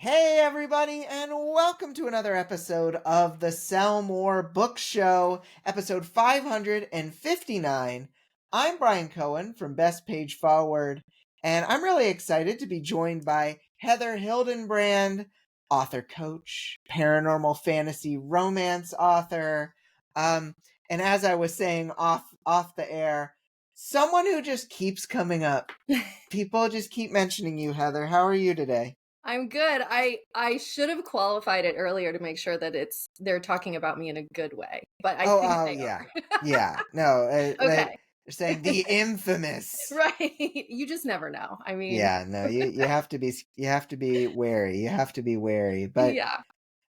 Hey, everybody, and welcome to another episode of the Sell More Book Show, episode 559. I'm Brian Cohen from Best Page Forward, and I'm really excited to be joined by Heather Hildenbrand, author coach, paranormal fantasy romance author. And as I was saying off the air, someone who just keeps coming up. People just keep mentioning you, Heather. How are you today? I'm good. I should have qualified it earlier to make sure that they're talking about me in a good way, but I think Oh, they yeah. are. Yeah. No, Okay. they're saying the infamous. Right. You just never know. I mean, Yeah, no, you have to be wary. You have to be wary. But yeah.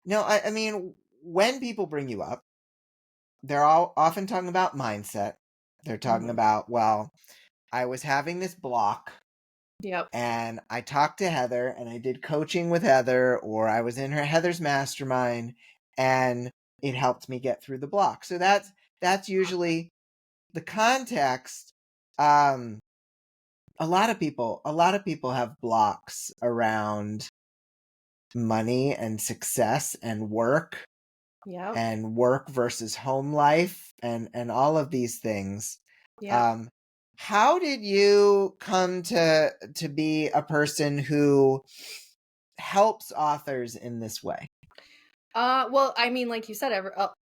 no, I mean, when people bring you up, they're all often talking about mindset. They're talking Mhm. about, well, I was having this block Yep. and I talked to Heather and I did coaching with Heather, or I was in Heather's mastermind and it helped me get through the block. So that's usually the context. um a lot of people have blocks around money and success Yep. and work versus home life and all of these things. Yep. um how did you come to be a person who helps authors in this way? Well, I mean, like you said,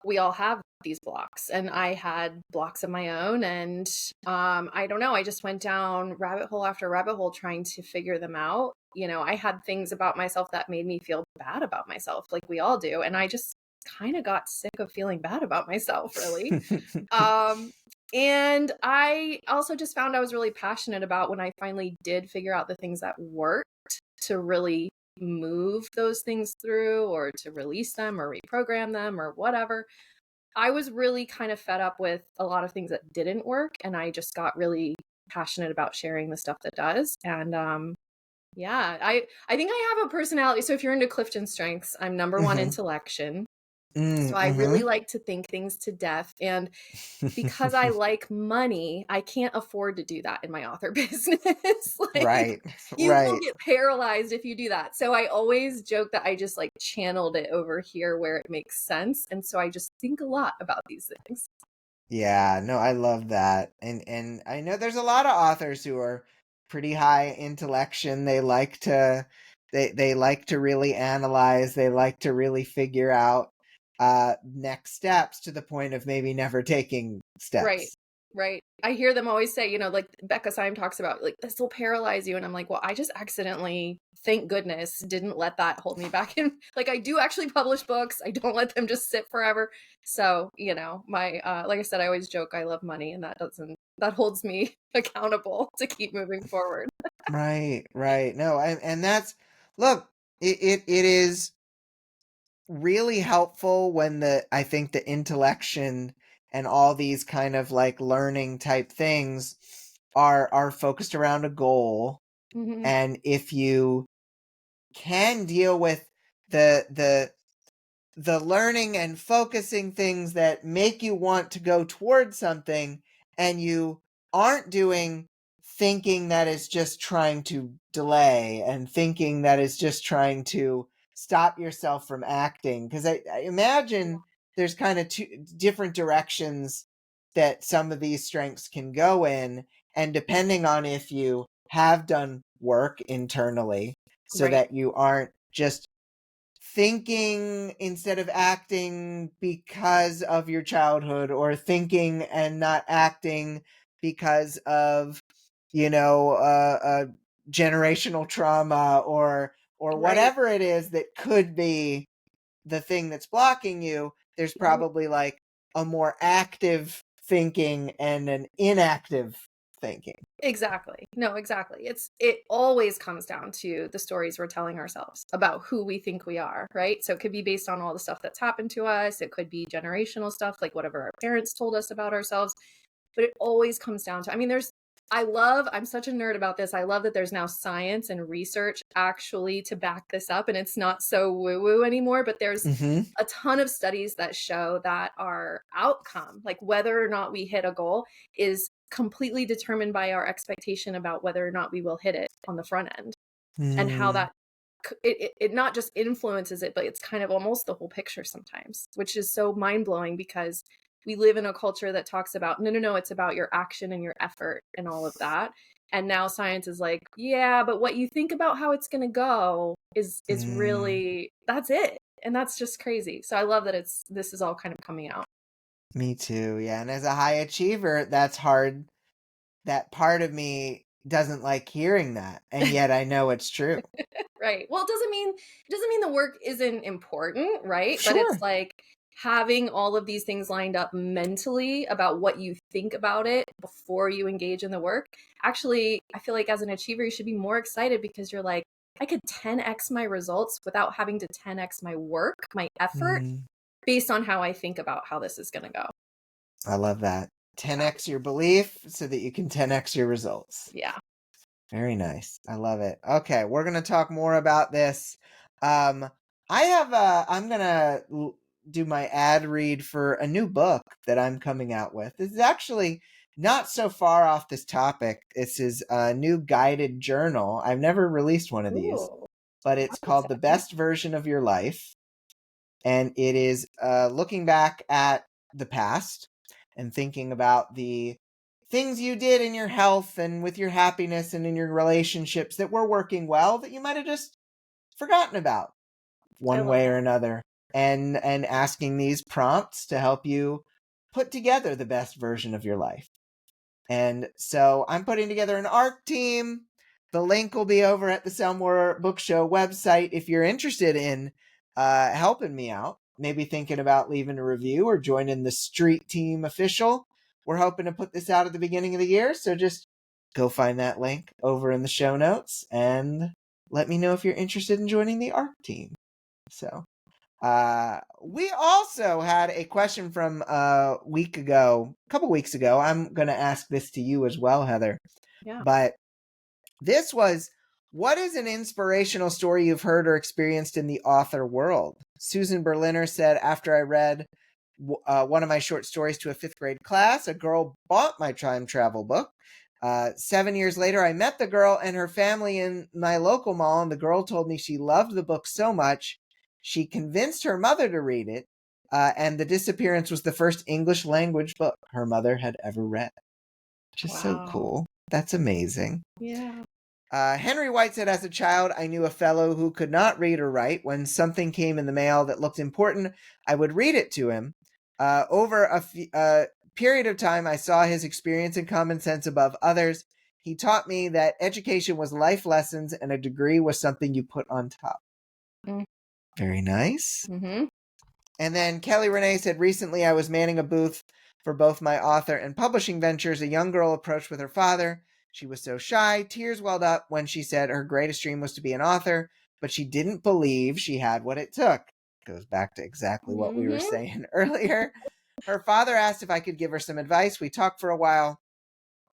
we all have these blocks, and I had blocks of my own, and I don't know. I just went down rabbit hole after rabbit hole trying to figure them out. I had things about myself that made me feel bad about myself, like we all do, and I just kind of got sick of feeling bad about myself, really. Um, and I also just found I was really passionate about when I finally did figure out the things that worked to really move those things through or to release them or reprogram them or whatever. I was really kind of fed up with a lot of things that didn't work, and I just got really passionate about sharing the stuff that does. And yeah, I think I have a personality. So if you're into Clifton Strengths, I'm number one Hmm. intellection. So I really Mm-hmm. like to think things to death. And because I like money, I can't afford to do that in my author business. Like, Right. you will Right. get paralyzed if you do that. So I always joke that I just like channeled it over here where it makes sense. And so I just think a lot about these things. Yeah, no, I love that. And I know there's a lot of authors who are pretty high intellection. They like to really analyze, they like to really figure out next steps to the point of maybe never taking Right. steps. Right. I hear them always say, like Becca Syme talks about, like, this will paralyze you. And I'm like, well, I just accidentally, thank goodness, didn't let that hold me back. And like, I do actually publish books. I don't let them just sit forever. So, like I said, I always joke I love money, and that holds me accountable to keep moving forward. Right, right. No, and that's, look, it is really helpful when I think the intellection and all these kind of like learning type things are focused around a goal. Hmm. And if you can deal with the the the learning and focusing things that make you want to go towards something, and you aren't doing thinking that is just trying to delay and thinking that is just trying to stop yourself from acting, because I imagine there's kind of two different directions that some of these strengths can go in, and depending on if you have done work internally so Right. that you aren't just thinking instead of acting because of your childhood, or thinking and not acting because of generational trauma, or Right. whatever it is that could be the thing that's blocking you. There's Mhm. probably like a more active thinking and an inactive thinking. Exactly. No, exactly. It always comes down to the stories we're telling ourselves about who we think we are, right? So it could be based on all the stuff that's happened to us. It could be generational stuff, like whatever our parents told us about ourselves. But it always comes down to, I mean, I'm such a nerd about this. I love that there's now science and research actually to back this up, and it's not so woo-woo anymore, but there's Hmm. a ton of studies that show that our outcome, like whether or not we hit a goal, is completely determined by our expectation about whether or not we will hit it on the front end, and how Hmm. that it not just influences it, but it's kind of almost the whole picture sometimes, which is so mind-blowing because we live in a culture that talks about, no, it's about your action and your effort and all of that. And now science is like, yeah, but what you think about how it's going to go is Mm, really, that's it. And that's just crazy. So I love that this is all kind of coming out. me too. Yeah. And as a high achiever, that's hard. That part of me doesn't like hearing that. And yet I know it's true. Right. Well, it doesn't mean the work isn't important, right? But it's Sure. like having all of these things lined up mentally about what you think about it before you engage in the work. Actually, I feel like as an achiever, you should be more excited because you're like, I could 10x my results without having to 10x my work, my effort, Mm, based on how I think about how this is going to go. I love that. Yeah. 10x your belief so that you can 10x your results. Yeah. Very nice. I love it. Okay, we're going to talk more about this. Um I'm going to do my ad read for a new book that I'm coming out with. This is actually not so far off this topic. This is a new guided journal. I've never released one of these, Ooh, but it's that's called The exciting. Best Version of Your Life, and it is looking back at the past and thinking about the things you did in your health and with your happiness and in your relationships that were working well that you might have just forgotten about I one love way or that. another, and asking these prompts to help you put together the best version of your life. And so I'm putting together an ARC team. The link will be over at the Selmore Book Show website if you're interested in helping me out. Maybe thinking about leaving a review or joining the Street Team official. We're hoping to put this out at the beginning of the year, so just go find that link over in the show notes and let me know if you're interested in joining the ARC team. So we also had a question from a week ago, a couple weeks ago. I'm going to ask this to you as well, Heather. Yeah. But this was, what is an inspirational story you've heard or experienced in the author world? Susan Berliner said, after I read one of my short stories to a fifth grade class, a girl bought my time travel book. 7 years later, I met the girl and her family in my local mall, and the girl told me she loved the book so much she convinced her mother to read it. And The Disappearance was the first English language book her mother had ever read. Just so Wow. cool. That's amazing. Yeah. Henry White said, as a child, I knew a fellow who could not read or write. When something came in the mail that looked important, I would read it to him. Over a period of time, I saw his experience and common sense above others. He taught me that education was life lessons and a degree was something you put on top. Very nice. Mm-hmm. And then Kelly Renee said, recently I was manning a booth for both my author and publishing ventures. A young girl approached with her father. She was so shy, tears welled up when she said her greatest dream was to be an author, but she didn't believe she had what it took. Goes back to exactly what we were Mm-hmm. saying earlier. Her father asked if I could give her some advice. We talked for a while.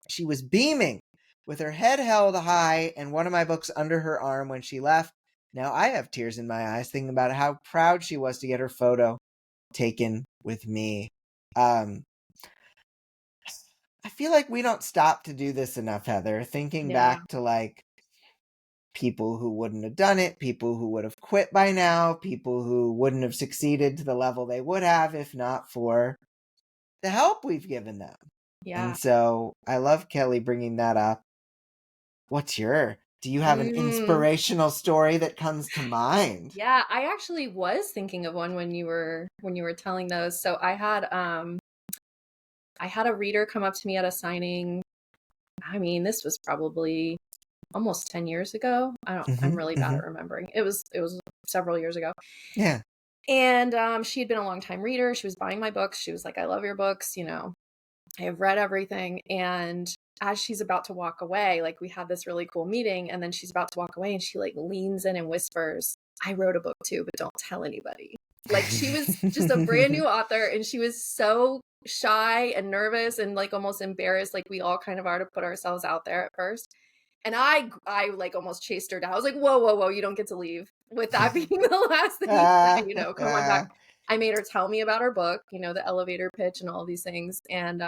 She was beaming with her head held high and one of my books under her arm when she left. Now I have tears in my eyes thinking about how proud she was to get her photo taken with me. Um, I feel like we don't stop to do this enough, Heather. Thinking Yeah. back to like people who wouldn't have done it, people who would have quit by now, people who wouldn't have succeeded to the level they would have if not for the help we've given them. And Yeah. so I love Kelly bringing that up. Do you have an Mm. inspirational story that comes to mind? Yeah, I actually was thinking of one when you were telling those. So I had a reader come up to me at a signing. I mean, this was probably almost 10 years ago. I'm Mm-hmm, really bad mm-hmm. at remembering. It was several years ago. Yeah. And she had been a long time reader. She was buying my books. She was like, "I love your books, I have read everything." And as she's about to walk away, like we had this really cool meeting, and then she's about to walk away and she like leans in and whispers, "I wrote a book too, but don't tell anybody." Like she was just a brand new author and she was so shy and nervous and like almost embarrassed, like we all kind of are to put ourselves out there at first. And I like almost chased her down. I was like, "Whoa, whoa, whoa, you don't get to leave with that being the last thing you say, come on back." I made her tell me about her book, the elevator pitch and all these things. And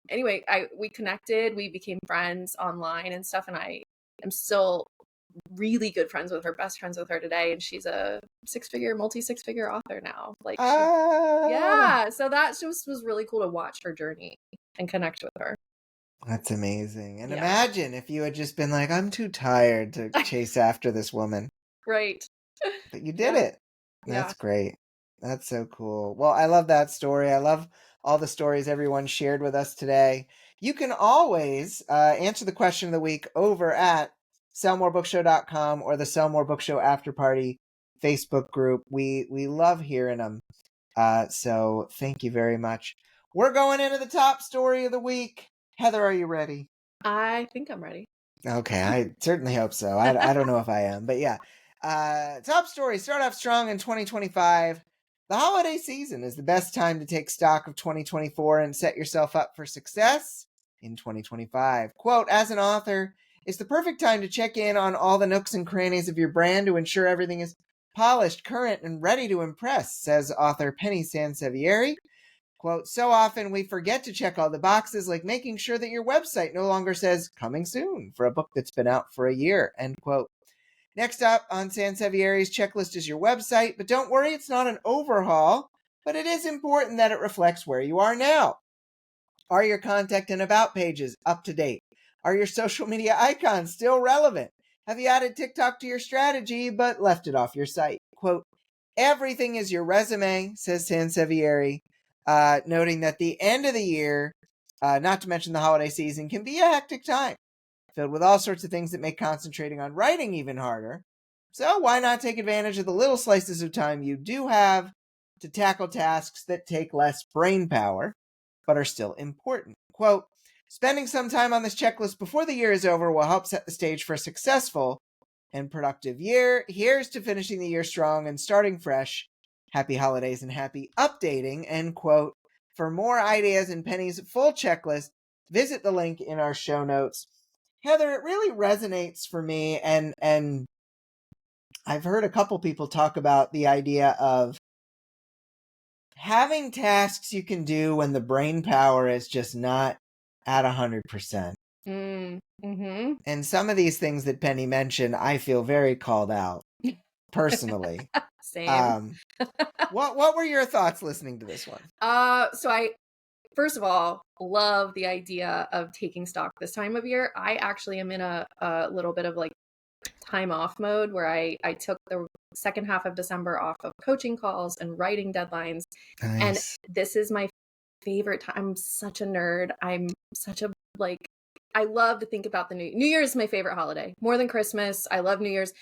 anyway, we connected, we became friends online and stuff, and I am still really good friends with her, best friends with her today, and she's a multi-six-figure author now. Like Ah, so that just was really cool to watch her journey and connect with her. that's amazing. And Yeah. imagine if you had just been like, I'm too tired to chase after this woman. Right. But you did Yeah. it. Yeah. That's great. That's so cool. Well, I love that story. I love all the stories everyone shared with us today. You can always answer the question of the week over at sellmorebookshow.com or the Sell More Book Show After Party Facebook group. We love hearing them. So thank you very much. We're going into the top story of the week. Heather, are you ready? I think I'm ready. Okay, I certainly hope so. I don't know if I am, but yeah. Top story, start off strong in 2025. The holiday season is the best time to take stock of 2024 and set yourself up for success in 2025. Quote, as an author, it's the perfect time to check in on all the nooks and crannies of your brand to ensure everything is polished, current, and ready to impress, says author Penny Sansevieri. Quote, so often we forget to check all the boxes, like making sure that your website no longer says coming soon for a book that's been out for a year, end quote. Next up on Sansevieri's checklist is your website, but don't worry, it's not an overhaul, but it is important that it reflects where you are now. Are your contact and about pages up to date? Are your social media icons still relevant? Have you added TikTok to your strategy but left it off your site? Quote, everything is your resume, says Sansevieri, noting that the end of the year, not to mention the holiday season, can be a hectic time, filled with all sorts of things that make concentrating on writing even harder. So why not take advantage of the little slices of time you do have to tackle tasks that take less brain power, but are still important? Quote, spending some time on this checklist before the year is over will help set the stage for a successful and productive year. Here's to finishing the year strong and starting fresh. Happy holidays and happy updating, end quote. For more ideas and Penny's full checklist, visit the link in our show notes. Heather, it really resonates for me, and I've heard a couple people talk about the idea of having tasks you can do when the brain power is just not at 100%. Mm-hmm. And some of these things that Penny mentioned, I feel very called out personally. Same. What were your thoughts listening to this one? So I first of all love the idea of taking stock this time of year. I actually am in a little bit of like time off mode where I took the second half of December off of coaching calls and writing deadlines. And Nice. this is my favorite time. I'm such a nerd. I'm such a like I love to think about the New Year is my favorite holiday. More than Christmas. I love New Year's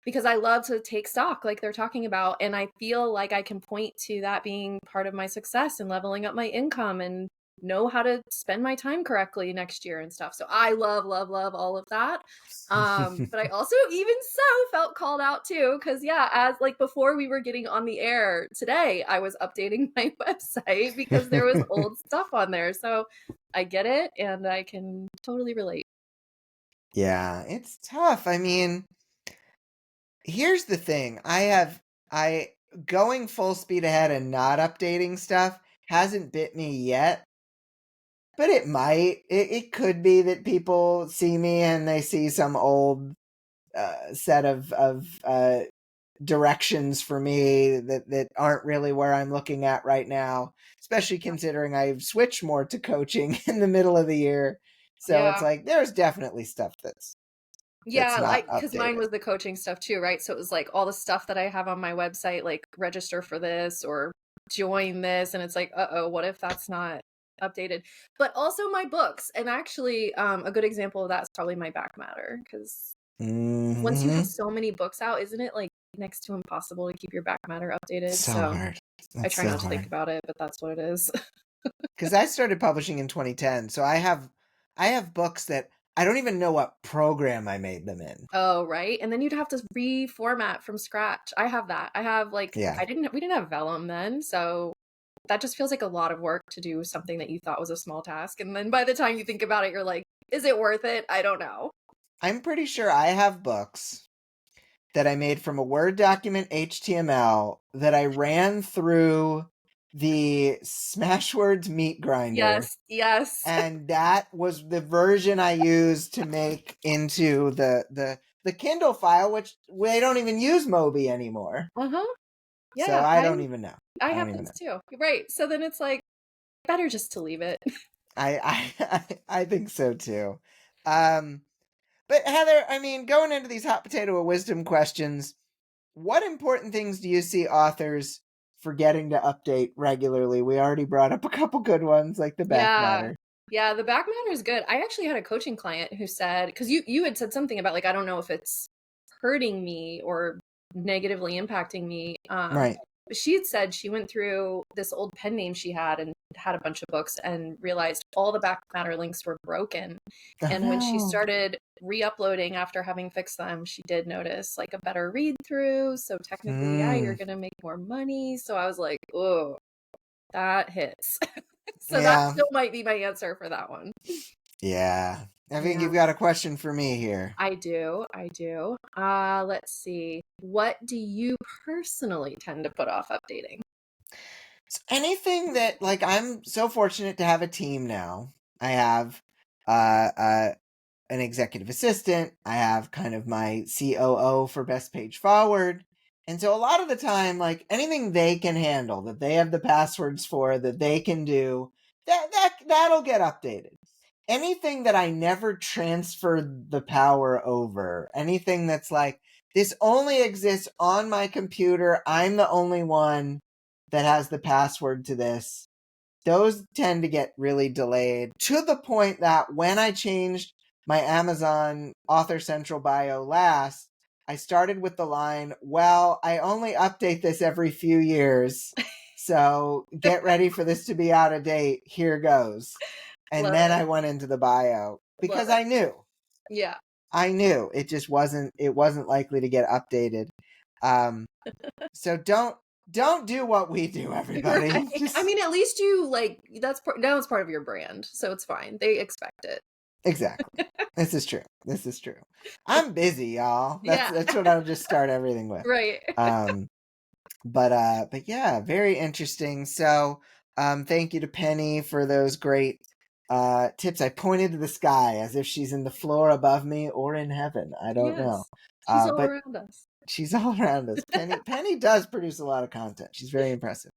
because I love to take stock like they're talking about, and I feel like I can point to that being part of my success and leveling up my income and know how to spend my time correctly next year and stuff. So I love all of that. But I also even so felt called out too cuz yeah, as like before we were getting on the air today, I was updating my website because there was old stuff on there. So I get it and I can totally relate. Yeah, it's tough. I mean, here's the thing. I going full speed ahead and not updating stuff hasn't bit me yet, but it might. It could be that people see me and they see some old set of directions for me that aren't really where I'm looking at right now, especially considering I've switched more to coaching in the middle of the year. So it's Yeah. like there's definitely stuff that's Yeah, not like because mine updated. was the coaching stuff too, right? So it was like all the stuff that I have on my website, like register for this or join this, and it's like, uh-oh, what if that's not updated? But also my books, and actually, a good example of that is probably my back matter, because once you have Hmm. so many books out, isn't it like next to impossible to keep your back matter updated? So So hard. I That's try so not to think hard. about it, but that's what it is. Because I started publishing in 2010, so I have books that I don't even know what program I made them in. Oh, right. And then you'd have to reformat from scratch. I have that. I have like Yeah. we didn't have vellum then, so that just feels like a lot of work to do something that you thought was a small task. And then by the time you think about it, you're like, is it worth it? I don't know. I'm pretty sure I have books that I made from a Word document HTML that I ran through the Smashwords meat grinder, Yes, yes. and that was the version I used to make into the the Kindle file, which they don't even use Mobi anymore. Uh-huh. So Yeah, I don't even know. I I have don't even those know. too. Right. So then it's like better just to leave it. I think so too. But Heather, I mean, going into these hot potato of wisdom questions, what important things do you see authors forgetting to update regularly? We already brought up a couple good ones, like the back Yeah. matter. Yeah, the back matter is good. I actually had a coaching client who said, because you had said something about like, I don't know if it's hurting me or negatively impacting me. Right. But she had said she went through this old pen name she had and had a bunch of books and realized all the back matter links were broken. And when she Oh. started re-uploading after having fixed them, she did notice like a better read through. So technically, yeah, you're Hmm. gonna make more money. So I was like, oh, that hits. So that Yeah. still might be my answer for that one. Yeah. I think Yeah, you've got a question for me here. I do. I do. Let's see. What do you personally tend to put off updating? Anything that, like, I'm so fortunate to have a team now. I have uh, uh an executive assistant. I have kind of my COO for Best Page Forward. And so a lot of the time, like anything they can handle, that they have the passwords for, that they can do, that'll get updated. Anything that I never transferred the power over, anything that's like, this only exists on my computer, I'm the only one that has the password to this, those tend to get really delayed, to the point that when I changed my Amazon Author Central bio last, I started with the line, well, I only update this every few years, so get ready for this to be out of date. Here goes. And Love then it. I went into the bio Love because it. Yeah. I knew it wasn't likely to get updated. Um, so don't do what we do, everybody. Right. I Just mean, at least you like now it's part of your brand, so it's fine. They expect it. exactly. This is true. This is true. I'm busy, y'all. Yeah. That's what I'll just start everything with. Right. Um, but yeah, very interesting. So, thank you to Penny for those great tips. I pointed to the sky as if she's in the floor above me or in heaven. I don't know. Yes. She's all But around us. she's all around us. Penny does produce a lot of content. She's very impressive.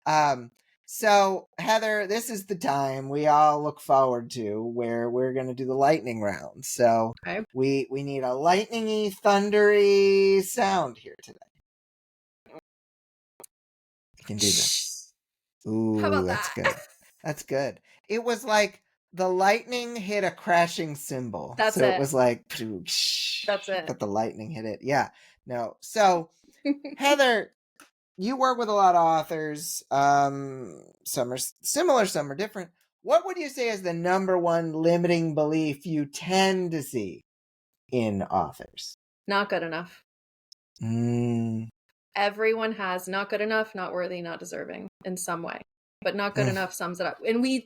Um, so Heather, this is the time we all look forward to where we're going to do the lightning round. So Okay. we need a lightningy, thundery sound here today. We can do this. How Ooh, about that's that? good. That's good. It was like the lightning hit a crashing cymbal. That's So it it. was like, That's it. but the lightning hit it. Yeah. No. So Heather, you work with a lot of authors. Some are similar, some are different. What would you say is the number one limiting belief you tend to see in authors? Not good enough. Mm, Everyone has not good enough, not worthy, not deserving in some way. But not good mm, enough sums it up. And we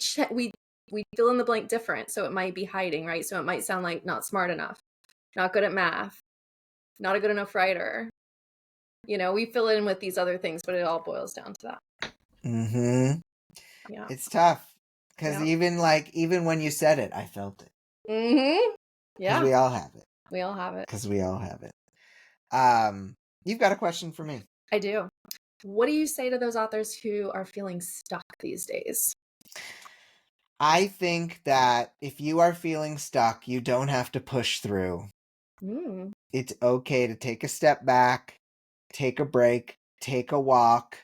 fill in the blank different, so it might be hiding, right? So it might sound like not smart enough, not good at math, not a good enough writer. We fill in with these other things, but it all boils down to that. mm-hmm. Yeah. It's tough because Yeah. even when you said it, I felt it Mm-hmm. because Yeah. we all have it. We all have it. Because we all have it. You've got a question for me. I do. What do you say to those authors who are feeling stuck these days? I think that if you are feeling stuck, you don't have to push through. Mm, It's okay to take a step back, take a break, take a walk.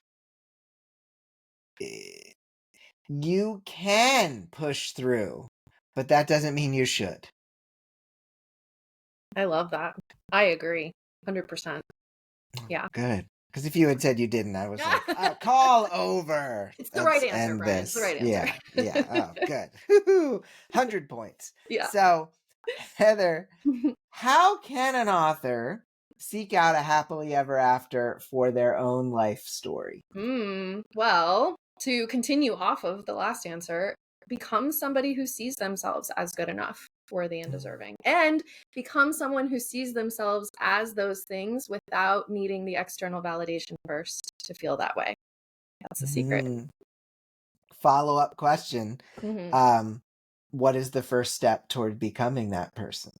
You can push through, but that doesn't mean you should. I love that. I agree. 100%. Yeah. Good. Because if you had said you didn't, I was like, call over. It's the right Let's answer, end Bryan. It's the this. right answer. Yeah, yeah. Oh, good. 100 points. Yeah. So, Heather, how can an author seek out a happily ever after for their own life story? Well, to continue off of the last answer, become somebody who sees themselves as good enough, worthy, and deserving, and become someone who sees themselves as those things without needing the external validation first to feel that way. That's the secret. Mm. Follow-up question. Mm-hmm. What is the first step toward becoming that person?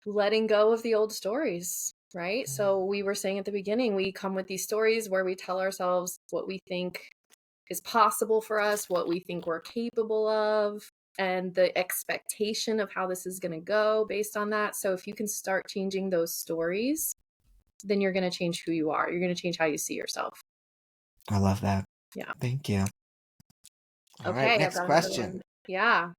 letting go of the old stories, right? So we were saying at the beginning, we come with these stories where we tell ourselves what we think is possible for us, what we think we're capable of, and the expectation of how this is going to go based on that. So if you can start changing those stories, then you're going to change who you are. You're going to change how you see yourself. I love that. Yeah. Thank you. All right, Okay, I've next got another question. one. Yeah.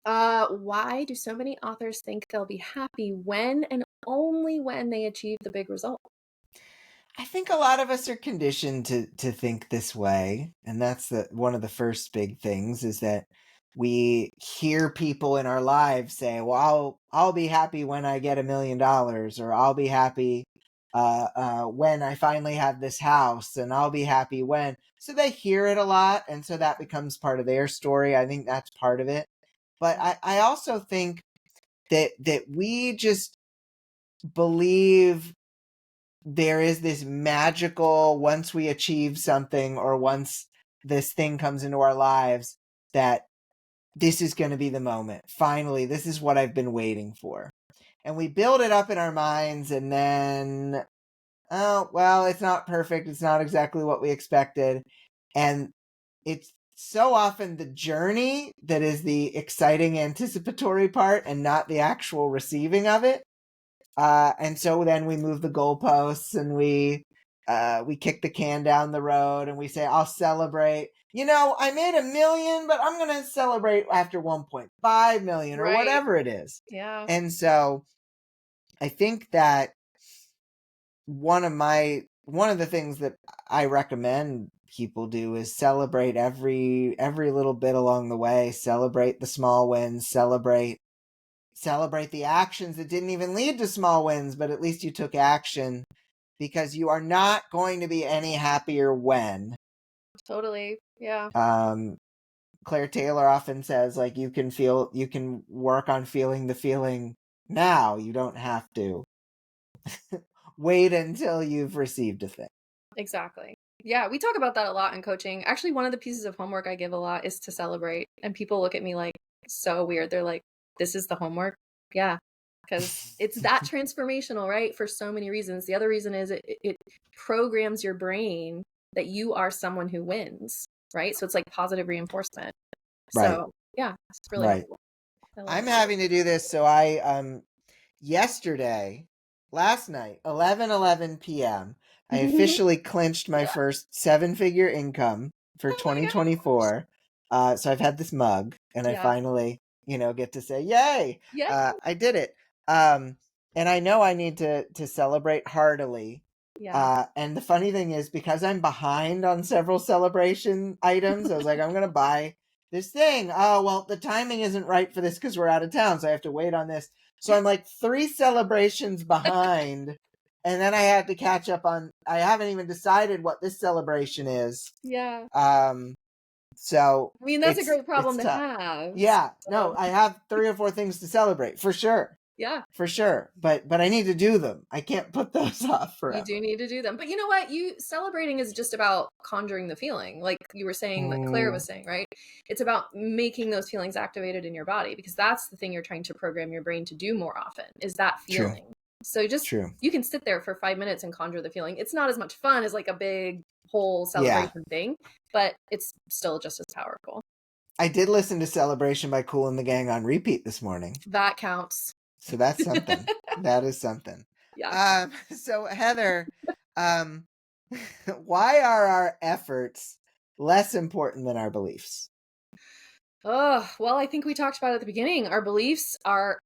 Why do so many authors think they'll be happy when and only when they achieve the big result? I think a lot of us are conditioned to think this way, and that's one of the first big things is that we hear people in our lives say, "Well, I'll be happy when I get $1 million, or I'll be happy when I finally have this house, and I'll be happy when." So they hear it a lot, and so that becomes part of their story. I think that's part of it, but I also think that we just believe there is this magical, once we achieve something or once this thing comes into our lives, that this is going to be the moment. Finally, this is what I've been waiting for. And we build it up in our minds, and then, oh, well, it's not perfect. It's not exactly what we expected. And it's so often the journey that is the exciting anticipatory part and not the actual receiving of it. And so then we move the goalposts, and we kick the can down the road, and we say, "I'll celebrate. I made 1 million, but I'm going to celebrate after 1.5 million or Right. whatever it is." Yeah. And so I think that one of the things that I recommend people do is celebrate every little bit along the way. Celebrate the small wins. Celebrate the actions that didn't even lead to small wins, but at least you took action, because you are not going to be any happier when. Totally. Yeah. Claire Taylor often says, like, you can work on feeling the feeling now. You don't have to wait until you've received a thing. Exactly. Yeah, we talk about that a lot in coaching. Actually, one of the pieces of homework I give a lot is to celebrate. And people look at me like so weird. They're like, "This is the homework?" Yeah, because it's that transformational, right? For so many reasons. The other reason is it programs your brain that you are someone who wins, right? So it's like positive reinforcement. Right, So yeah, it's really right. helpful. I love I'm it. having to do this, so yesterday, last night, 11:11 p.m., I officially clinched my first seven-figure income for Oh my gosh. 2024. So I've had this mug, and I Yeah. finally, get to say, "Yay, Yeah. I did it." Um, and I know I need to celebrate heartily. Yeah. And the funny thing is, because I'm behind on several celebration items, I was like, I'm gonna buy this thing. Oh, well, the timing isn't right for this because we're out of town, so I have to wait on this. So I'm like 3 celebrations behind, and then I had to catch up on. I haven't even decided what this celebration is. Yeah. Um, so I mean, that's a it's great it's problem to tough. have. Yeah, no, So, I have 3 or 4 things to celebrate for sure, yeah. for sure. But I need to do them. I can't put those off You do forever. need to do them. But you know what? You celebrating is just about conjuring the feeling. Like you were saying, like Claire Mm, was saying, right? It's about making those feelings activated in your body because that's the thing you're trying to program your brain to do more often is that true, feeling. So just true. you can sit there for 5 minutes and conjure the feeling. It's not as much fun as like a big whole Yeah. celebration thing, but it's still just as powerful. I did listen to Celebration by Kool and the Gang on repeat this morning. That counts. So that's something. That is something. Yeah. So Heather, um, why are our efforts less important than our beliefs? Oh, well, I think we talked about it at the beginning. Our beliefs are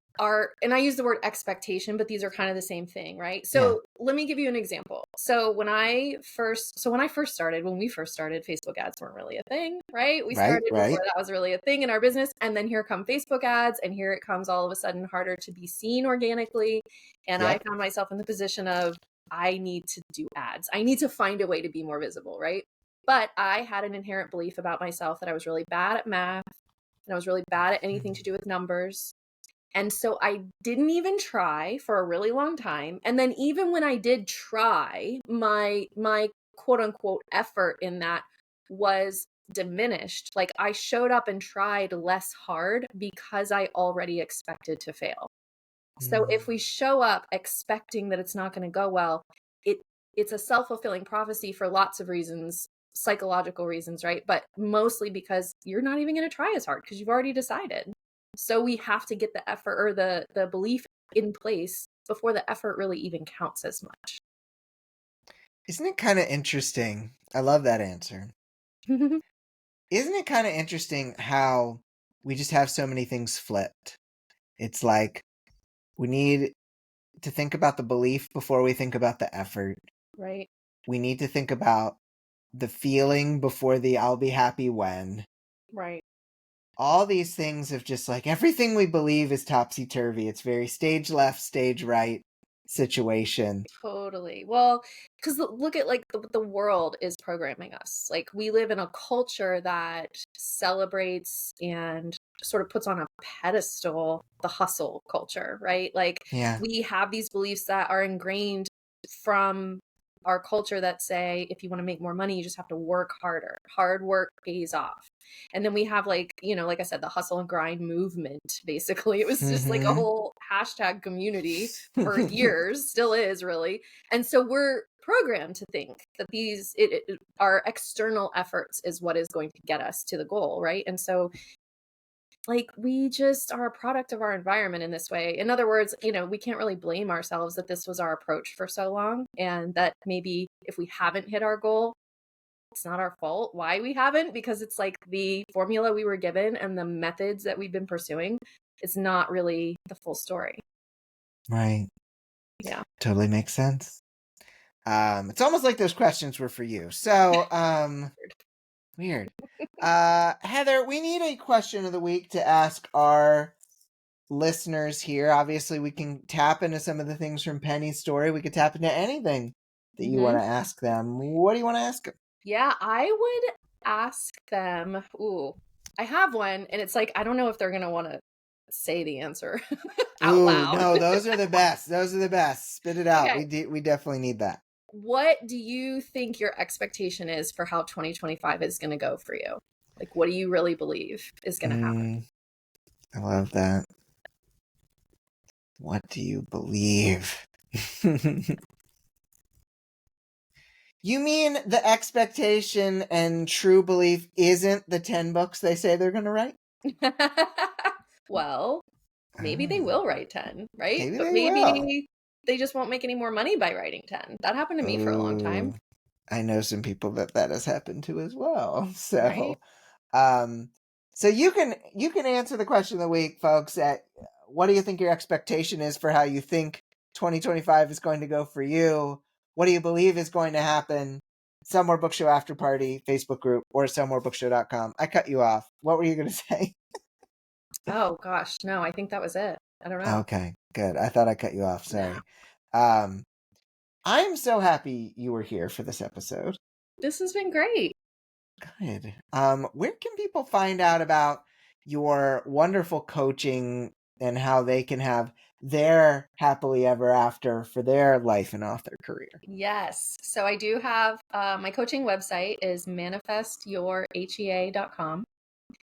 and I use the word expectation, but these are kind of the same thing, right? Yeah. So let me give you an example. So when we first started, Facebook ads weren't really a thing, right? We Right, started before right. that was really a thing in our business. And then here come Facebook ads, and here it comes all of a sudden harder to be seen organically. And I Yep. found myself in the position of I need to do ads. I need to find a way to be more visible, right? But I had an inherent belief about myself that I was really bad at math and I was really bad at anything to do with numbers. And so I didn't even try for a really long time. And then even when I did try, my quote unquote effort in that was diminished. Like I showed up and tried less hard because I already expected to fail. So if we show up expecting that it's not going to go well, it it's a self-fulfilling prophecy for lots of reasons, psychological reasons, right? But mostly because you're not even going to try as hard because you've already decided. So we have to get the effort or the belief in place before the effort really even counts as much. Isn't it kind of interesting? I love that answer. Isn't it kind of interesting how we just have so many things flipped? It's like we need to think about the belief before we think about the effort. Right. We need to think about the feeling before the I'll be happy when. Right. All these things of just like everything we believe is topsy-turvy. It's very stage left, stage right situation. Totally. Well, because look at like the world is programming us. Like we live in a culture that celebrates and sort of puts on a pedestal the hustle culture, right? Like Yeah. we have these beliefs that are ingrained from our culture that say if you want to make more money, you just have to work harder. Hard work pays off. And then we have like, like I said, the hustle and grind movement, basically. It was just like a Mm-hmm. whole hashtag community for years, still is really. And so we're programmed to think that our external efforts is what is going to get us to the goal, right? And so like we just are a product of our environment in this way. In other words, we can't really blame ourselves that this was our approach for so long, and that maybe if we haven't hit our goal, it's not our fault why we haven't, because it's like the formula we were given and the methods that we've been pursuing, it's not really the full story. Right. Yeah. Totally makes sense. It's almost like those questions were for you. So, weird. Heather, we need a question of the week to ask our listeners here. Obviously, we can tap into some of the things from Penny's story. We could tap into anything that you want to ask them. What do you want to ask them? Yeah, I would ask them. Ooh, I have one, and it's like I don't know if they're gonna want to say the answer out Ooh, loud. no, those are the best. Those are the best. Spit it out. Okay. We definitely need that. What do you think your expectation is for how 2025 is going to go for you? Like, what do you really believe is going to happen? I love that. What do you believe? You mean the expectation and true belief isn't the 10 books they say they're going to write? Well, maybe they will write 10, right? Maybe But they will. maybe they just won't make any more money by writing 10. That happened to me for a long time. I know some people that has happened to as well. Right? So, um, so you can answer the question of the week, folks. At what do you think your expectation is for how you think 2025 is going to go for you? What do you believe is going to happen? Somewhere Book Show After Party Facebook group or somewherebookshow.com. I cut you off. What were you going to say? Oh, gosh. No, I think that was it. I don't know. Okay, good. I thought I cut you off. Sorry. I'm so happy you were here for this episode. This has been great. Good. Where can people find out about your wonderful coaching and how they can have their happily ever after for their life and author career? Yes. So I do have my coaching website is manifestyourhea.com.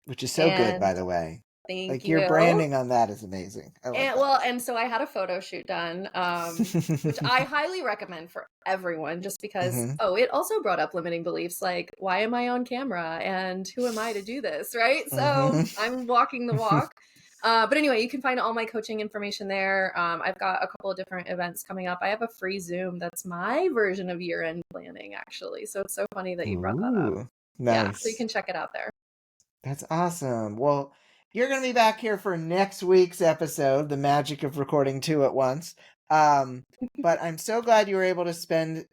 Which is so good, by the way. Thank Like your you. branding on that is amazing. I love that. And so I had a photo shoot done, which I highly recommend for everyone, just because, it also brought up limiting beliefs, like, why am I on camera and who am I to do this, right? So I'm walking the walk. But anyway, you can find all my coaching information there. I've got a couple of different events coming up. I have a free Zoom that's my version of year-end planning, actually. So it's so funny that you brought that up. Nice. Yeah, so you can check it out there. That's awesome. Well, you're going to be back here for next week's episode, the magic of recording two at once. But I'm so glad you were able to spend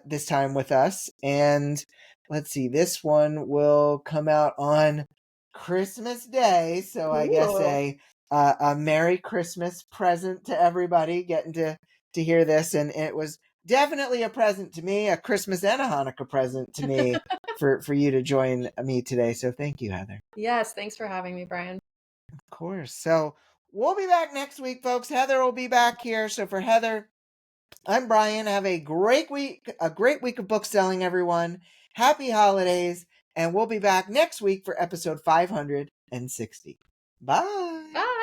this time with us. And let's see, this one will come out on Christmas Day. So I guess a Merry Christmas present to everybody getting to hear this. And it was definitely a present to me, a Christmas and a Hanukkah present to me for you to join me today. So thank you, Heather. Yes, thanks for having me, Bryan. Of course. So we'll be back next week, folks. Heather will be back here. So for Heather, I'm Bryan. Have a great week of book selling, everyone. Happy holidays. And we'll be back next week for episode 560. Bye. Bye.